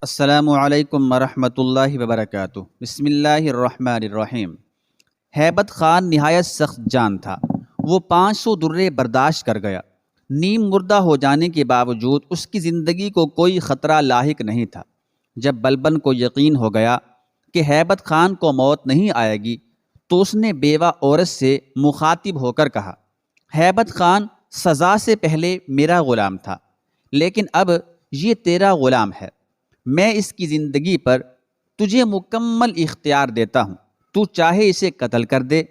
السلام علیکم ورحمۃ اللہ وبرکاتہ۔ بسم اللہ الرحمن الرحیم۔ ہیبت خان نہایت سخت جان تھا۔ وہ 500 درے برداشت کر گیا۔ نیم مردہ ہو جانے کے باوجود اس کی زندگی کو کوئی خطرہ لاحق نہیں تھا۔ جب بلبن کو یقین ہو گیا کہ ہیبت خان کو موت نہیں آئے گی تو اس نے بیوہ عورت سے مخاطب ہو کر کہا، ہیبت خان سزا سے پہلے میرا غلام تھا، لیکن اب یہ تیرا غلام ہے۔ میں اس کی زندگی پر تجھے مکمل اختیار دیتا ہوں۔ تو چاہے اسے قتل کر دے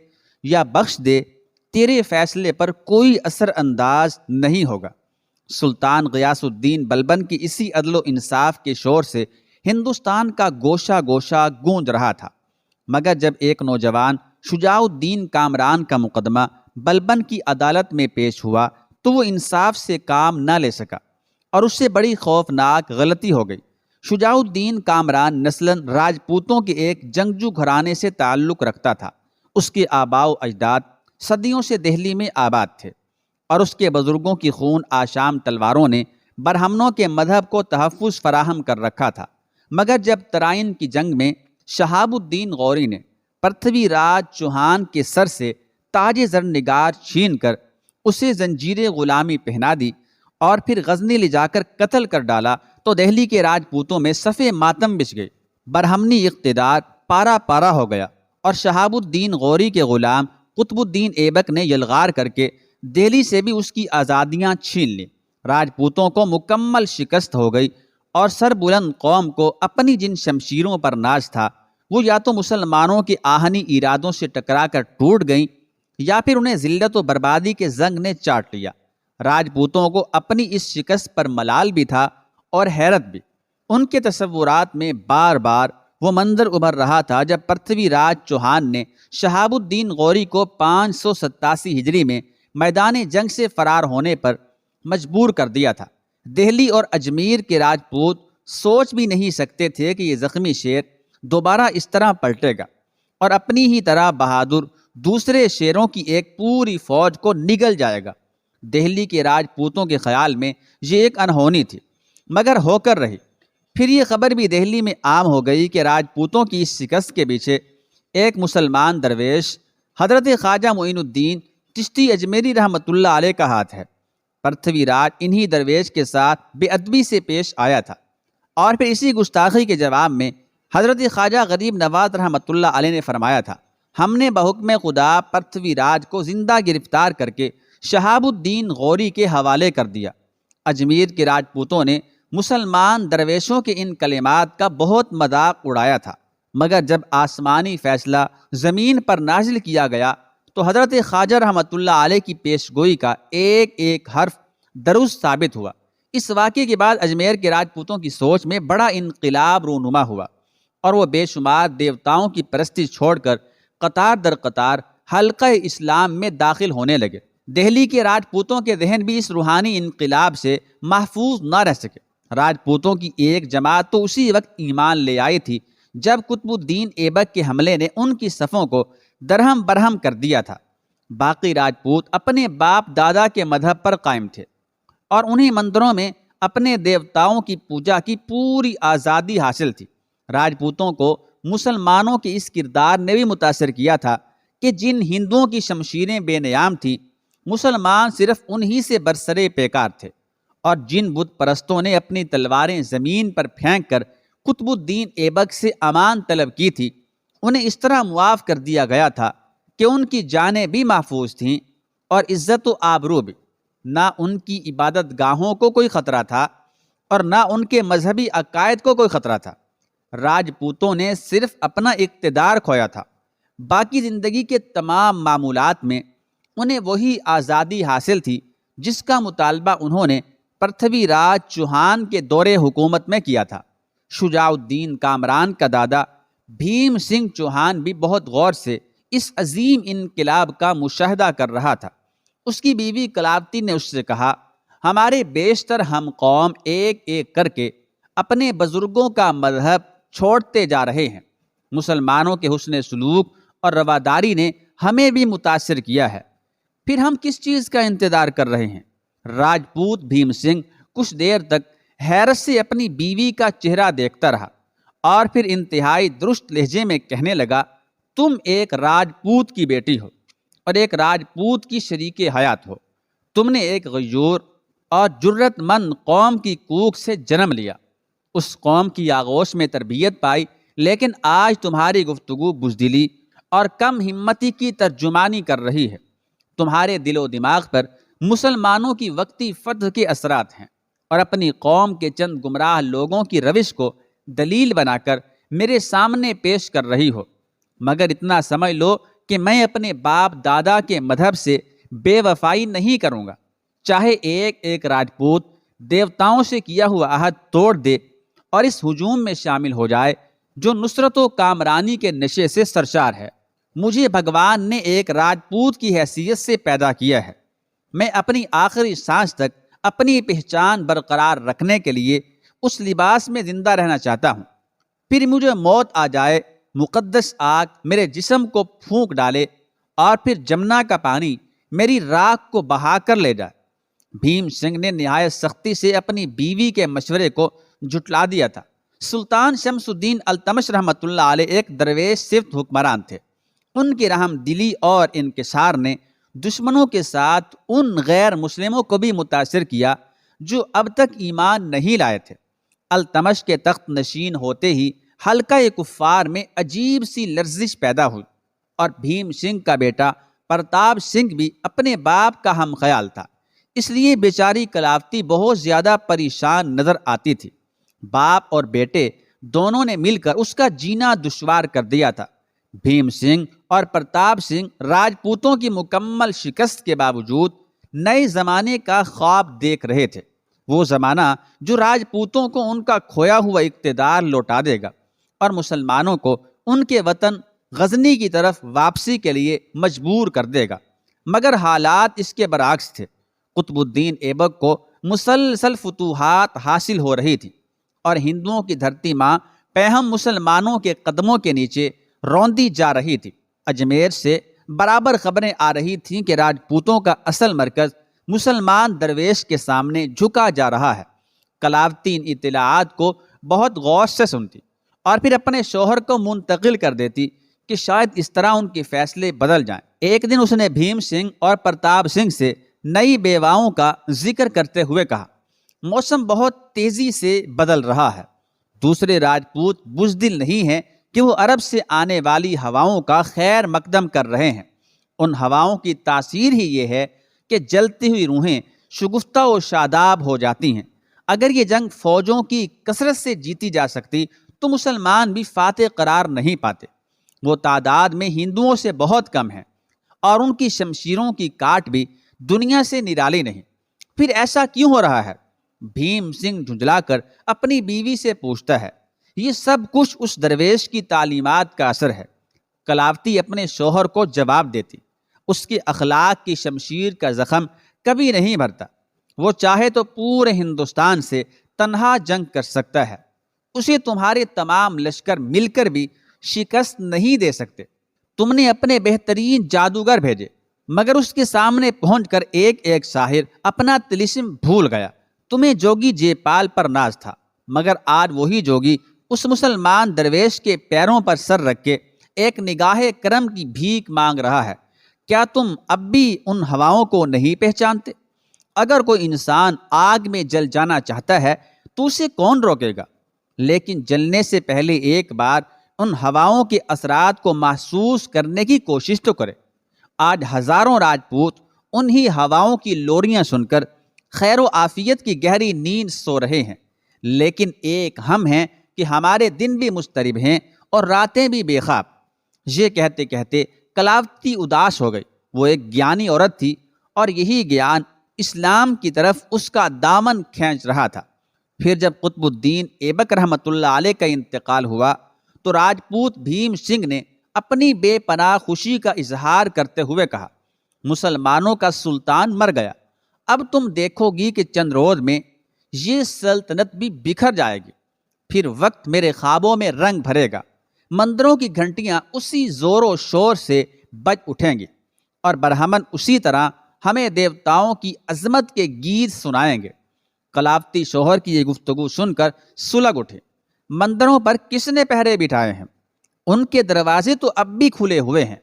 یا بخش دے، تیرے فیصلے پر کوئی اثر انداز نہیں ہوگا۔ سلطان غیاث الدین بلبن کی اسی عدل و انصاف کے شور سے ہندوستان کا گوشہ گوشہ گونج رہا تھا، مگر جب ایک نوجوان شجاع الدین کامران کا مقدمہ بلبن کی عدالت میں پیش ہوا تو وہ انصاف سے کام نہ لے سکا اور اس سے بڑی خوفناک غلطی ہو گئی۔ شجاع الدین کامران نسلاً راجپوتوں کے ایک جنگجو گھرانے سے تعلق رکھتا تھا۔ اس کے آباء و اجداد صدیوں سے دہلی میں آباد تھے اور اس کے بزرگوں کی خون آشام تلواروں نے برہمنوں کے مذہب کو تحفظ فراہم کر رکھا تھا، مگر جب ترائن کی جنگ میں شہاب الدین غوری نے پرتھوی راج چوہان کے سر سے تاج زر نگار چھین کر اسے زنجیر غلامی پہنا دی اور پھر غزنی لے جا کر قتل کر ڈالا تو دہلی کے راجپوتوں میں صف ماتم بچھ گئی۔ برہمنی اقتدار پارا پارا ہو گیا اور شہاب الدین غوری کے غلام قطب الدین ایبک نے یلغار کر کے دہلی سے بھی اس کی آزادیاں چھین لیں۔ راجپوتوں کو مکمل شکست ہو گئی اور سر بلند قوم کو اپنی جن شمشیروں پر ناز تھا وہ یا تو مسلمانوں کے آہنی ارادوں سے ٹکرا کر ٹوٹ گئیں یا پھر انہیں ذلت و بربادی کے زنگ نے چاٹ لیا۔ راجپوتوں کو اپنی اس شکست پر ملال بھی تھا اور حیرت بھی۔ ان کے تصورات میں بار بار وہ منظر ابھر رہا تھا جب پرتھوی راج چوہان نے شہاب الدین غوری کو 587 ہجری میں میدان جنگ سے فرار ہونے پر مجبور کر دیا تھا۔ دہلی اور اجمیر کے راجپوت سوچ بھی نہیں سکتے تھے کہ یہ زخمی شیر دوبارہ اس طرح پلٹے گا اور اپنی ہی طرح بہادر دوسرے شیروں کی ایک پوری فوج کو نگل جائے گا۔ دہلی کے راجپوتوں کے خیال میں یہ ایک انہونی تھی، مگر ہو کر رہی۔ پھر یہ خبر بھی دہلی میں عام ہو گئی کہ راجپوتوں کی اس شکست کے پیچھے ایک مسلمان درویش حضرت خواجہ معین الدین چشتی اجمیری رحمۃ اللہ علیہ کا ہاتھ ہے۔ پرتھوی راج انہی درویش کے ساتھ بے ادبی سے پیش آیا تھا اور پھر اسی گستاخی کے جواب میں حضرت خواجہ غریب نواز رحمۃ اللہ علیہ نے فرمایا تھا، ہم نے بحکم خدا پرتھوی راج کو زندہ گرفتار کر کے شہاب الدین غوری کے حوالے کر دیا۔ اجمیر کے راجپوتوں نے مسلمان درویشوں کے ان کلمات کا بہت مذاق اڑایا تھا، مگر جب آسمانی فیصلہ زمین پر نازل کیا گیا تو حضرت خواجہ رحمۃ اللہ علیہ کی پیش گوئی کا ایک ایک حرف درست ثابت ہوا۔ اس واقعے کے بعد اجمیر کے راجپوتوں کی سوچ میں بڑا انقلاب رونما ہوا اور وہ بے شمار دیوتاؤں کی پرستی چھوڑ کر قطار در قطار حلقہ اسلام میں داخل ہونے لگے۔ دہلی کے راجپوتوں کے ذہن بھی اس روحانی انقلاب سے محفوظ نہ رہ سکے۔ راجپوتوں کی ایک جماعت تو اسی وقت ایمان لے آئی تھی جب قطب الدین ایبک کے حملے نے ان کی صفوں کو درہم برہم کر دیا تھا۔ باقی راجپوت اپنے باپ دادا کے مذہب پر قائم تھے اور انہی مندروں میں اپنے دیوتاؤں کی پوجا کی پوری آزادی حاصل تھی۔ راجپوتوں کو مسلمانوں کے اس کردار نے بھی متاثر کیا تھا کہ جن ہندوؤں کی شمشیریں بے نیام تھیں، مسلمان صرف انہی سے برسرے پیکار تھے، اور جن بت پرستوں نے اپنی تلواریں زمین پر پھینک کر قطب الدین ایبک سے امان طلب کی تھی، انہیں اس طرح معاف کر دیا گیا تھا کہ ان کی جانیں بھی محفوظ تھیں اور عزت و آبرو بھی۔ نہ ان کی عبادت گاہوں کو کوئی خطرہ تھا اور نہ ان کے مذہبی عقائد کو کوئی خطرہ تھا۔ راجپوتوں نے صرف اپنا اقتدار کھویا تھا، باقی زندگی کے تمام معمولات میں انہیں وہی آزادی حاصل تھی جس کا مطالبہ انہوں نے پرتھوی راج چوہان کے دور حکومت میں کیا تھا۔ شجاع الدین کامران کا دادا بھیم سنگھ چوہان بھی بہت غور سے اس عظیم انقلاب کا مشاہدہ کر رہا تھا۔ اس کی بیوی کلاوتی نے اس سے کہا، ہمارے بیشتر ہم قوم ایک ایک کر کے اپنے بزرگوں کا مذہب چھوڑتے جا رہے ہیں۔ مسلمانوں کے حسن سلوک اور رواداری نے ہمیں بھی متاثر کیا ہے، پھر ہم کس چیز کا انتظار کر رہے ہیں؟ راجپوت بھیم سنگھ کچھ دیر تک حیرت سے اپنی بیوی کا چہرہ دیکھتا رہا اور پھر انتہائی درست لہجے میں کہنے لگا، تم ایک راجپوت کی بیٹی ہو اور ایک راجپوت کی شریک حیات ہو۔ تم نے ایک غیور اور جرت مند قوم کی کوکھ سے جنم لیا، اس قوم کی آغوش میں تربیت پائی، لیکن آج تمہاری گفتگو بزدلی اور کم ہمتی کی ترجمانی کر رہی ہے۔ تمہارے دل و دماغ پر مسلمانوں کی وقتی فتح کے اثرات ہیں اور اپنی قوم کے چند گمراہ لوگوں کی روش کو دلیل بنا کر میرے سامنے پیش کر رہی ہو، مگر اتنا سمجھ لو کہ میں اپنے باپ دادا کے مذہب سے بے وفائی نہیں کروں گا، چاہے ایک ایک راجپوت دیوتاؤں سے کیا ہوا عہد توڑ دے اور اس ہجوم میں شامل ہو جائے جو نصرت و کامرانی کے نشے سے سرشار ہے۔ مجھے بھگوان نے ایک راجپوت کی حیثیت سے پیدا کیا ہے، میں اپنی آخری سانس تک اپنی پہچان برقرار رکھنے کے لیے اس لباس میں زندہ رہنا چاہتا ہوں، پھر مجھے موت آ جائے، مقدس آگ میرے جسم کو پھونک ڈالے اور پھر جمنا کا پانی میری راکھ کو بہا کر لے جائے۔ بھیم سنگھ نے نہایت سختی سے اپنی بیوی کے مشورے کو جھٹلا دیا تھا۔ سلطان شمس الدین التمش رحمۃ اللہ علیہ ایک درویش صفت حکمران تھے۔ ان کی رحم دلی اور انکسار نے دشمنوں کے ساتھ ان غیر مسلموں کو بھی متاثر کیا جو اب تک ایمان نہیں لائے تھے۔ التمش کے تخت نشین ہوتے ہی حلقہ کفار میں عجیب سی لرزش پیدا ہوئی اور بھیم سنگھ کا بیٹا پرتاپ سنگھ بھی اپنے باپ کا ہم خیال تھا، اس لیے بیچاری کلاوتی بہت زیادہ پریشان نظر آتی تھی۔ باپ اور بیٹے دونوں نے مل کر اس کا جینا دشوار کر دیا تھا۔ بھیم سنگھ اور پرتاپ سنگھ راجپوتوں کی مکمل شکست کے باوجود نئے زمانے کا خواب دیکھ رہے تھے، وہ زمانہ جو راجپوتوں کو ان کا کھویا ہوا اقتدار لوٹا دے گا اور مسلمانوں کو ان کے وطن غزنی کی طرف واپسی کے لیے مجبور کر دے گا۔ مگر حالات اس کے برعکس تھے۔ قطب الدین ایبک کو مسلسل فتوحات حاصل ہو رہی تھی اور ہندوؤں کی دھرتی ماں پیہم مسلمانوں کے قدموں کے نیچے روندی جا رہی تھی۔ اجمیر سے برابر خبریں آ رہی تھیں کہ راجپوتوں کا اصل مرکز مسلمان درویش کے سامنے جھکا جا رہا ہے۔ کلاوتی ان اطلاعات کو بہت غور سے سنتی اور پھر اپنے شوہر کو منتقل کر دیتی کہ شاید اس طرح ان کے فیصلے بدل جائیں۔ ایک دن اس نے بھیم سنگھ اور پرتاپ سنگھ سے نئی بیواؤں کا ذکر کرتے ہوئے کہا، موسم بہت تیزی سے بدل رہا ہے، دوسرے راجپوت بزدل نہیں ہیں کہ وہ عرب سے آنے والی ہواؤں کا خیر مقدم کر رہے ہیں۔ ان ہواؤں کی تاثیر ہی یہ ہے کہ جلتی ہوئی روحیں شگفتہ و شاداب ہو جاتی ہیں۔ اگر یہ جنگ فوجوں کی کثرت سے جیتی جا سکتی تو مسلمان بھی فاتح قرار نہیں پاتے۔ وہ تعداد میں ہندوؤں سے بہت کم ہیں اور ان کی شمشیروں کی کاٹ بھی دنیا سے نرالی نہیں، پھر ایسا کیوں ہو رہا ہے؟ بھیم سنگھ جھنجھلا کر اپنی بیوی سے پوچھتا ہے۔ یہ سب کچھ اس درویش کی تعلیمات کا اثر ہے، کلاوتی اپنے شوہر کو جواب دیتی۔ اس کے اخلاق کی شمشیر کا زخم کبھی نہیں بھرتا، وہ چاہے تو پورے ہندوستان سے تنہا جنگ کر سکتا ہے، اسے تمہارے تمام لشکر مل کر بھی شکست نہیں دے سکتے۔ تم نے اپنے بہترین جادوگر بھیجے مگر اس کے سامنے پہنچ کر ایک ایک ساحر اپنا طلسم بھول گیا۔ تمہیں جوگی جے پال پر ناز تھا مگر آج وہی جوگی اس مسلمان درویش کے پیروں پر سر رکھ کے ایک نگاہ کرم کی بھیک مانگ رہا ہے۔ کیا تم اب بھی ان ہواؤں کو نہیں پہچانتے؟ اگر کوئی انسان آگ میں جل جانا چاہتا ہے تو اسے کون روکے گا؟ لیکن جلنے سے پہلے ایک بار ان ہواؤں کے اثرات کو محسوس کرنے کی کوشش تو کرے۔ آج ہزاروں راجپوت انہی ہواؤں کی لوریاں سن کر خیر و عافیت کی گہری نیند سو رہے ہیں، لیکن ایک ہم ہیں کہ ہمارے دن بھی مضطرب ہیں اور راتیں بھی بے خواب۔ یہ کہتے کہتے کلاوتی اداس ہو گئی۔ وہ ایک گیانی عورت تھی اور یہی گیان اسلام کی طرف اس کا دامن کھینچ رہا تھا۔ پھر جب قطب الدین ایبک رحمۃ اللہ علیہ کا انتقال ہوا تو راجپوت بھیم سنگھ نے اپنی بے پناہ خوشی کا اظہار کرتے ہوئے کہا، مسلمانوں کا سلطان مر گیا، اب تم دیکھو گی کہ چند روز میں یہ سلطنت بھی بکھر جائے گی، پھر وقت میرے خوابوں میں رنگ بھرے گا، مندروں کی گھنٹیاں اسی زور و شور سے بج اٹھیں گی اور برہمن اسی طرح ہمیں دیوتاؤں کی عظمت کے گیت سنائیں گے۔ کلاوتی شوہر کی یہ گفتگو سن کر سلگ اٹھے۔ مندروں پر کس نے پہرے بٹھائے ہیں؟ ان کے دروازے تو اب بھی کھلے ہوئے ہیں،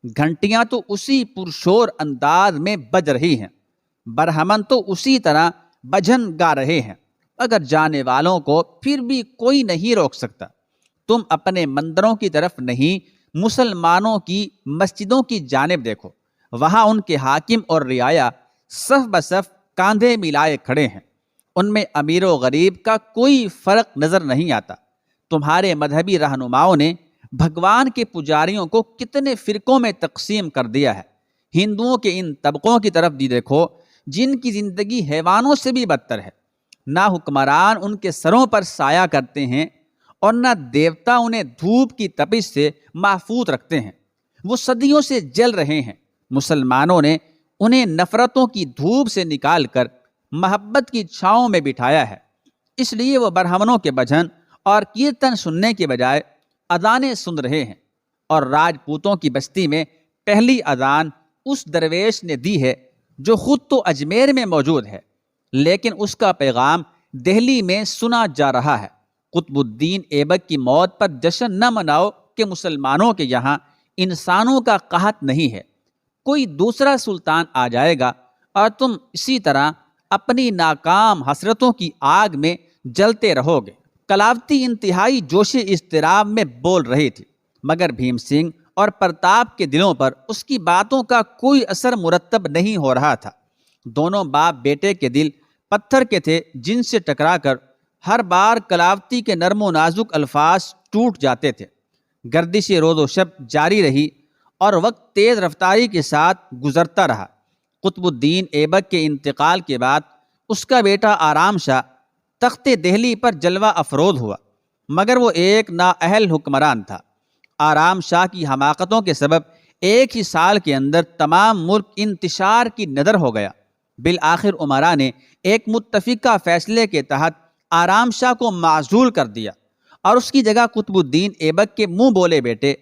گھنٹیاں تو اسی پرشور انداز میں بج رہی ہیں، برہمن تو اسی طرح بجن گا رہے ہیں، اگر جانے والوں کو پھر بھی کوئی نہیں روک سکتا۔ تم اپنے مندروں کی طرف نہیں، مسلمانوں کی مسجدوں کی جانب دیکھو، وہاں ان کے حاکم اور رعایا صف بصف کاندھے ملائے کھڑے ہیں، ان میں امیر و غریب کا کوئی فرق نظر نہیں آتا۔ تمہارے مذہبی رہنماؤں نے بھگوان کے پجاریوں کو کتنے فرقوں میں تقسیم کر دیا ہے۔ ہندوؤں کے ان طبقوں کی طرف بھی دیکھو جن کی زندگی حیوانوں سے بھی بدتر ہے، نہ حکمران ان کے سروں پر سایہ کرتے ہیں اور نہ دیوتا انہیں دھوپ کی تپش سے محفوظ رکھتے ہیں، وہ صدیوں سے جل رہے ہیں۔ مسلمانوں نے انہیں نفرتوں کی دھوپ سے نکال کر محبت کی چھاؤں میں بٹھایا ہے، اس لیے وہ برہمنوں کے بھجن اور کیرتن سننے کے بجائے اذانیں سن رہے ہیں، اور راجپوتوں کی بستی میں پہلی اذان اس درویش نے دی ہے جو خود تو اجمیر میں موجود ہے، لیکن اس کا پیغام دہلی میں سنا جا رہا ہے۔ قطب الدین ایبک کی موت پر جشن نہ مناؤ کہ مسلمانوں کے یہاں انسانوں کا قحط نہیں ہے، کوئی دوسرا سلطان آ جائے گا اور تم اسی طرح اپنی ناکام حسرتوں کی آگ میں جلتے رہو گے۔ کلاوتی انتہائی جوش اضطراب میں بول رہی تھی، مگر بھیم سنگھ اور پرتاپ کے دلوں پر اس کی باتوں کا کوئی اثر مرتب نہیں ہو رہا تھا۔ دونوں باپ بیٹے کے دل پتھر کے تھے جن سے ٹکرا کر ہر بار کلاوتی کے نرم و نازک الفاظ ٹوٹ جاتے تھے۔ گردش روز و شب جاری رہی اور وقت تیز رفتاری کے ساتھ گزرتا رہا۔ قطب الدین ایبک کے انتقال کے بعد اس کا بیٹا آرام شاہ تخت دہلی پر جلوہ افروز ہوا، مگر وہ ایک نااہل حکمران تھا۔ آرام شاہ کی حماقتوں کے سبب ایک ہی سال کے اندر تمام ملک انتشار کی نظر ہو گیا۔ بالآخر امراء نے ایک متفقہ فیصلے کے تحت آرام شاہ کو معزول کر دیا اور اس کی جگہ قطب الدین ایبک کے منہ بولے بیٹے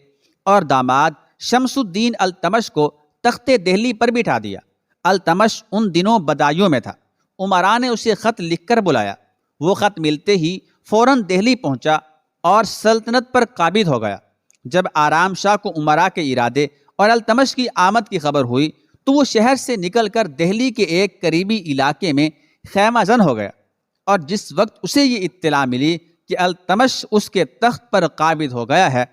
اور داماد شمس الدین التمش کو تخت دہلی پر بٹھا دیا۔ التمش ان دنوں بدایوں میں تھا۔ امراء نے اسے خط لکھ کر بلایا، وہ خط ملتے ہی فوراً دہلی پہنچا اور سلطنت پر قابض ہو گیا۔ جب آرام شاہ کو امراء کے ارادے اور التمش کی آمد کی خبر ہوئی تو وہ شہر سے نکل کر دہلی کے ایک قریبی علاقے میں خیمہ زن ہو گیا، اور جس وقت اسے یہ اطلاع ملی کہ التمش اس کے تخت پر قابض ہو گیا ہے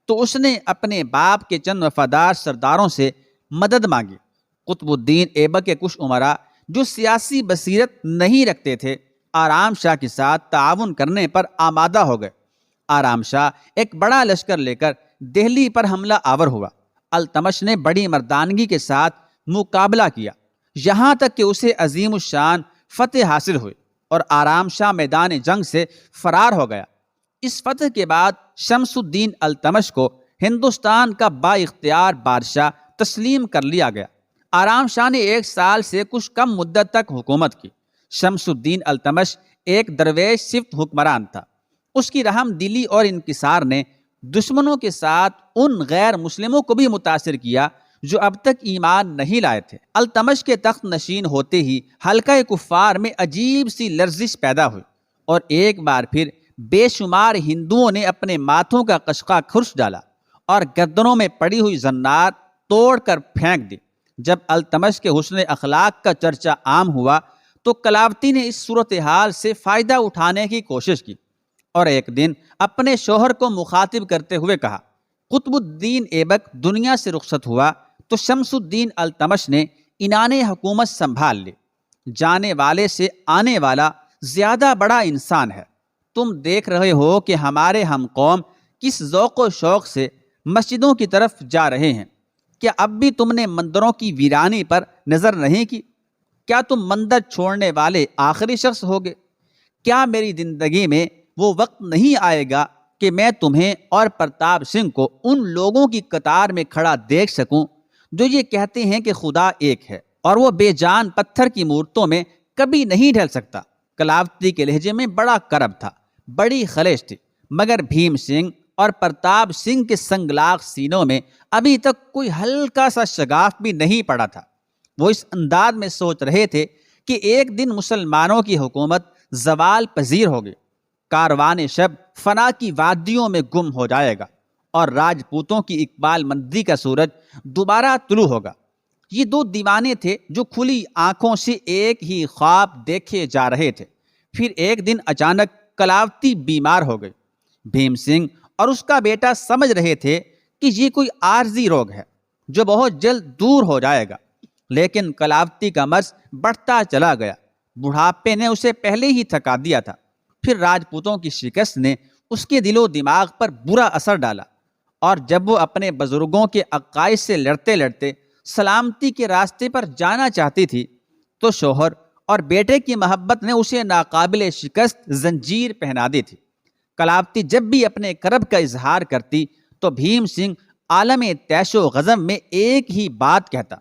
تو اس نے اپنے باپ کے چند وفادار سرداروں سے مدد مانگی۔ قطب الدین ایبک کے کچھ امراء جو سیاسی بصیرت نہیں رکھتے تھے آرام شاہ کے ساتھ تعاون کرنے پر آمادہ ہو گئے۔ آرام شاہ ایک بڑا لشکر لے کر دہلی پر حملہ آور ہوا۔ التمش نے بڑی مردانگی کے ساتھ مقابلہ کیا، یہاں تک کہ اسے عظیم الشان فتح حاصل ہوئی اور آرام شاہ میدان جنگ سے فرار ہو گیا۔ اس فتح کے بعد شمس الدین التمش کو ہندوستان کا با اختیار بادشاہ تسلیم کر لیا گیا۔ آرام شاہ نے 1 سال سے کچھ کم مدت تک حکومت کی۔ شمس الدین التمش ایک درویش صفت حکمران تھا۔ اس کی رحم دلی اور انکسار نے دشمنوں کے ساتھ ان غیر مسلموں کو بھی متاثر کیا جو اب تک ایمان نہیں لائے تھے۔ التمش کے تخت نشین ہوتے ہی حلقہ کفار میں عجیب سی لرزش پیدا ہوئی اور ایک بار پھر بے شمار ہندوؤں نے اپنے ماتھوں کا قشقہ کھرچ ڈالا اور گردنوں میں پڑی ہوئی زنات توڑ کر پھینک دی۔ جب التمش کے حسن اخلاق کا چرچا عام ہوا تو کلاوتی نے اس صورتحال سے فائدہ اٹھانے کی کوشش کی اور ایک دن اپنے شوہر کو مخاطب کرتے ہوئے کہا، قطب الدین ایبک دنیا سے رخصت ہوا تو شمس الدین التمش نے عنان حکومت سنبھال لی۔ جانے والے سے آنے والا زیادہ بڑا انسان ہے۔ تم دیکھ رہے ہو کہ ہمارے ہم قوم کس ذوق و شوق سے مسجدوں کی طرف جا رہے ہیں۔ کیا اب بھی تم نے مندروں کی ویرانی پر نظر نہیں کی؟ کیا تم مندر چھوڑنے والے آخری شخص ہوگے؟ کیا میری زندگی میں وہ وقت نہیں آئے گا کہ میں تمہیں اور پرتاپ سنگھ کو ان لوگوں کی قطار میں کھڑا دیکھ سکوں جو یہ کہتے ہیں کہ خدا ایک ہے اور وہ بے جان پتھر کی مورتوں میں کبھی نہیں ڈھل سکتا؟ کلاوتی کے لہجے میں بڑا کرب تھا، بڑی خلش تھی، مگر بھیم سنگھ اور پرتاپ سنگھ کے سنگلاخ سینوں میں ابھی تک کوئی ہلکا سا شگاف بھی نہیں پڑا تھا۔ وہ اس انداز میں سوچ رہے تھے کہ ایک دن مسلمانوں کی حکومت زوال پذیر ہوگی، کاروان شب فنا کی وادیوں میں گم ہو جائے گا اور راجپوتوں کی اقبال مندی کا سورج دوبارہ طلوع ہوگا۔ یہ دو دیوانے تھے جو کھلی آنکھوں سے ایک ہی خواب دیکھے جا رہے تھے۔ پھر ایک دن اچانک کلاوتی بیمار ہو گئی۔ بھیم سنگھ اور اس کا بیٹا سمجھ رہے تھے کہ یہ کوئی عارضی روگ ہے جو بہت جلد دور ہو جائے گا، لیکن کلاوتی کا مرض بڑھتا چلا گیا۔ بڑھاپے نے اسے پہلے ہی تھکا دیا تھا، پھر راجپوتوں کی شکست نے اس کے دل و دماغ پر برا اثر ڈالا، اور جب وہ اپنے بزرگوں کے عقائد سے لڑتے لڑتے سلامتی کے راستے پر جانا چاہتی تھی تو شوہر اور بیٹے کی محبت نے اسے ناقابل شکست زنجیر پہنا دی تھی۔ کلاوتی جب بھی اپنے کرب کا اظہار کرتی تو بھیم سنگھ عالم تیش و غضب میں ایک ہی بات کہتا: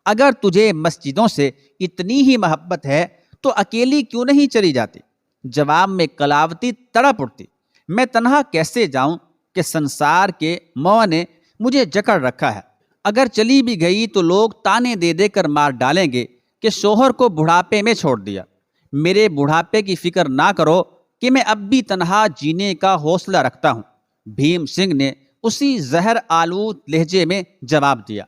اگر تجھے مسجدوں سے اتنی ہی محبت ہے تو اکیلی کیوں نہیں چلی جاتی؟ جواب میں کلاوتی تڑپ اٹھتی: میں تنہا کیسے جاؤں کہ سنسار کے موہ نے مجھے جکڑ رکھا ہے۔ اگر چلی بھی گئی تو لوگ تانے دے دے کر مار ڈالیں گے کہ شوہر کو بڑھاپے میں چھوڑ دیا۔ میرے بڑھاپے کی فکر نہ کرو کہ میں اب بھی تنہا جینے کا حوصلہ رکھتا ہوں۔ بھیم سنگھ نے اسی زہر آلود لہجے میں جواب دیا: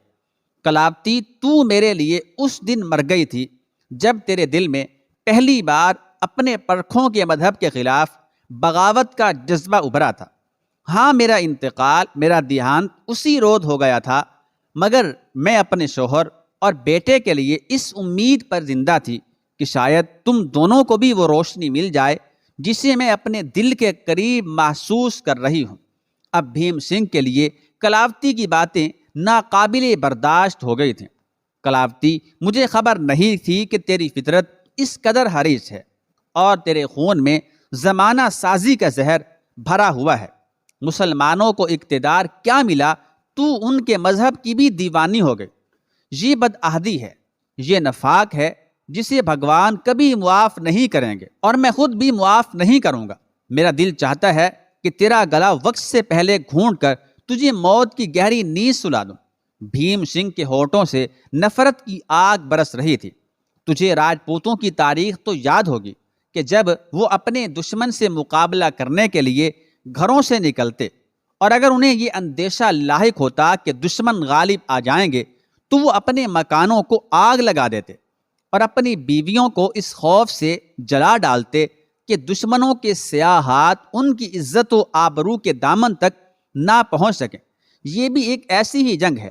کلاوتی، تو میرے لیے اس دن مر گئی تھی جب تیرے دل میں پہلی بار اپنے پرکھوں کے مذہب کے خلاف بغاوت کا جذبہ ابھرا تھا۔ ہاں، میرا انتقال، میرا دیہانت اسی روز ہو گیا تھا، مگر میں اپنے شوہر اور بیٹے کے لیے اس امید پر زندہ تھی کہ شاید تم دونوں کو بھی وہ روشنی مل جائے جسے میں اپنے دل کے قریب محسوس کر رہی ہوں۔ اب بھیم سنگھ کے لیے کلاوتی کی باتیں ناقابل برداشت ہو گئی تھیں۔ کلاوتی، مجھے خبر نہیں تھی کہ تیری فطرت اس قدر حریص ہے اور تیرے خون میں زمانہ سازی کا زہر بھرا ہوا ہے۔ مسلمانوں کو اقتدار کیا ملا، تو ان کے مذہب کی بھی دیوانی ہو گئی۔ یہ بدعہدی ہے، یہ نفاق ہے جسے بھگوان کبھی معاف نہیں کریں گے، اور میں خود بھی معاف نہیں کروں گا۔ میرا دل چاہتا ہے کہ تیرا گلا وقت سے پہلے گھونٹ کر تجھے موت کی گہری نیند سلا دوں۔ بھیم سنگھ کے ہونٹوں سے نفرت کی آگ برس رہی تھی۔ تجھے راجپوتوں کی تاریخ تو یاد ہوگی کہ جب وہ اپنے دشمن سے مقابلہ کرنے کے لیے گھروں سے نکلتے اور اگر انہیں یہ اندیشہ لاحق ہوتا کہ دشمن غالب آ جائیں گے تو وہ اپنے مکانوں کو آگ لگا دیتے اور اپنی بیویوں کو اس خوف سے جلا ڈالتے کہ دشمنوں کے سیاہ ہاتھ ان کی عزت و آبرو کے دامن تک نہ پہنچ سکیں۔ یہ بھی ایک ایسی ہی جنگ ہے۔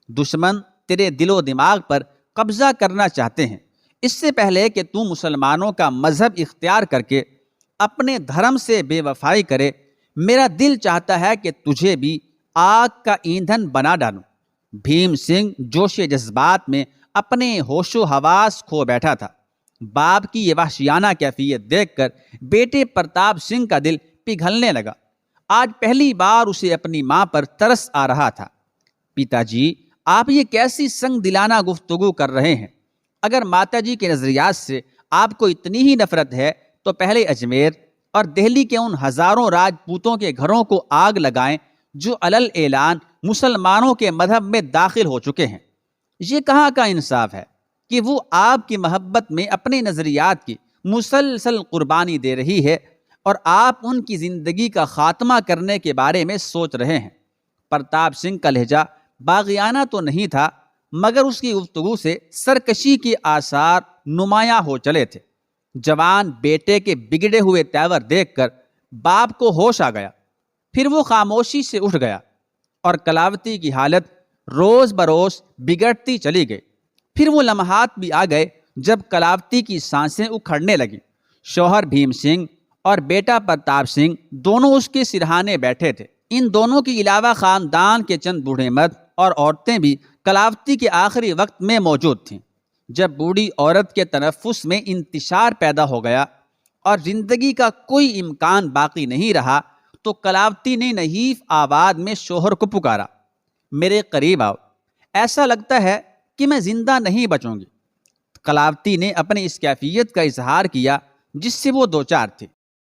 دشمن تیرے دل و دماغ پر قبضہ کرنا چاہتے ہیں۔ اس سے پہلے کہ تو مسلمانوں کا مذہب اختیار کر کے اپنے دھرم سے بے وفائی کرے، میرا دل چاہتا ہے کہ تجھے بھی آگ کا ایندھن بنا ڈالوں۔ بھیم سنگھ جوش جذبات میں اپنے ہوش و حواس کھو بیٹھا تھا۔ باپ کی یہ وحشیانہ کیفیت دیکھ کر بیٹے پرتاپ سنگھ کا دل پگھلنے لگا۔ آج پہلی بار اسے اپنی ماں پر ترس آ رہا تھا۔ پتا جی، آپ یہ کیسی سنگ دلانہ گفتگو کر رہے ہیں؟ اگر ماتا جی کے نظریات سے آپ کو اتنی ہی نفرت ہے تو پہلے اجمیر اور دہلی کے ان ہزاروں راجپوتوں کے گھروں کو آگ لگائیں جو علل اعلان مسلمانوں کے مذہب میں داخل ہو چکے ہیں۔ یہ کہاں کا انصاف ہے کہ وہ آپ کی محبت میں اپنے نظریات کی مسلسل قربانی دے رہی ہے اور آپ ان کی زندگی کا خاتمہ کرنے کے بارے میں سوچ رہے ہیں۔ پرتاپ سنگھ کا لہجہ باغیانہ تو نہیں تھا، مگر اس کی گفتگو سے سرکشی کے آثار نمایاں ہو چلے تھے۔ جوان بیٹے کے بگڑے ہوئے تیور دیکھ کر باپ کو ہوش آ گیا۔ پھر وہ خاموشی سے اٹھ گیا اور کلاوتی کی حالت روز بروز بگڑتی چلی گئی۔ پھر وہ لمحات بھی آ گئے جب کلاوتی کی سانسیں اکھڑنے لگیں۔ شوہر بھیم سنگھ اور بیٹا پرتاپ سنگھ دونوں اس کے سرہانے بیٹھے تھے۔ ان دونوں کے علاوہ خاندان کے چند بوڑھے مرد اور عورتیں بھی کلاوتی کے آخری وقت میں موجود تھیں۔ جب بوڑھی عورت کے تنفس میں انتشار پیدا ہو گیا اور زندگی کا کوئی امکان باقی نہیں رہا تو کلاوتی نے نحیف آواز میں شوہر کو پکارا: میرے قریب آؤ، ایسا لگتا ہے کہ میں زندہ نہیں بچوں گی۔ کلاوتی نے اپنی اس کیفیت کا اظہار کیا جس سے وہ دوچار تھی۔